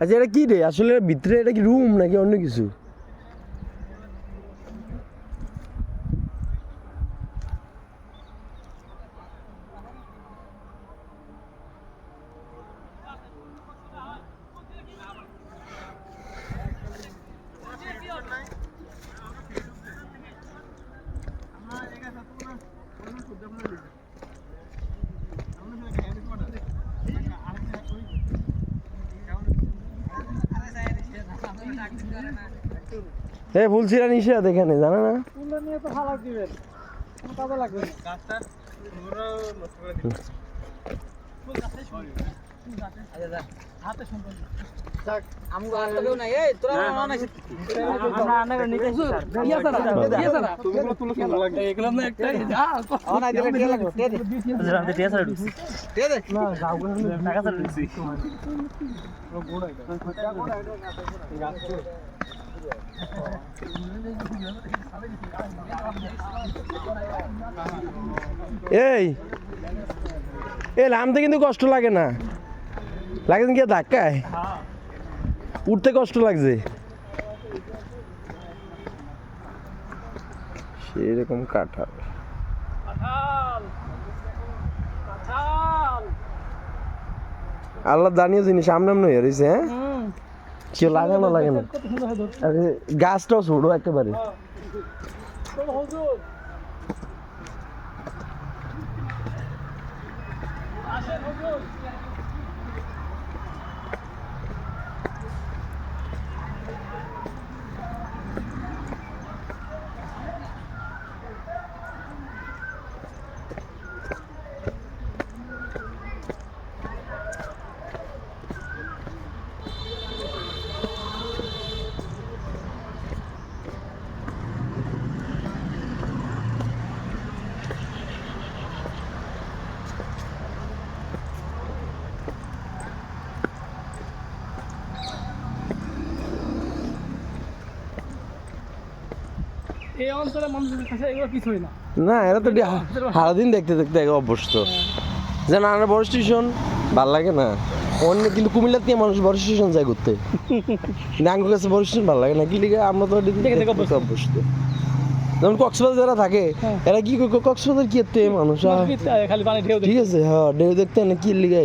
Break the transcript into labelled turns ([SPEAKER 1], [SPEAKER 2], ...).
[SPEAKER 1] আচ্ছা এটা কি রে আসলে ভিতরে এটা কি রুম নাকি অন্য কিছু? ফুলছিরা নিষেধ এখানে জানা না নিয়ে তো ভালো দিবেন কাজে লাগবে গাছটা পুরো নষ্ট করে দিবেন ফুল গাছটাই সরি আচ্ছা যা হাতে সম্পূর্ণ যাক আমগো হাতে কেউ নাই এই তোরা না নাইছিস আমরা আনারে নিতেছি স্যার ইয়া স্যার তুমি তুলো কেমন লাগে এগুলো না একটা না দিলে টিয়া লাগবে টিয়া দে আমরা টিয়া স্যার ঢুকছি টিয়া দে না যাও টাকা স্যার ঢুকছি ও গোড়া এটা গোড়া গাছ এই নামতে কিন্তু কষ্ট লাগে না লাগে কি ধাক্কায় উঠতে কষ্ট লাগছে সেরকম কাঁঠাল আল্লাহ জানিয়ে জিনিস সামনে হয়ে রয়েছে হ্যাঁ কেউ লাগানো লাগে না গাছটাও ছোড়ো একেবারে এই অঞ্চলে মানুষের কাছে এগুলো কিছুই না না এরা তো সারাদিন দেখতে দেখতে অভ্যস্ত যে না বড় স্টেশন ভাল লাগে না অন্য কিন্তু কুমিল্লার থেকে মানুষ বড় স্টেশন যায় ঘুরতে নাঙ্গো কাছে বড় স্টেশন ভালো লাগে না কি লিগে আমরা তো অভ্যস্ত যেমন কক্সবাজার যারা থাকে এরা কি কক্সবাজার কি মানুষ ঠিক আছে হ্যাঁ ঢেউ দেখতে না কি লিগে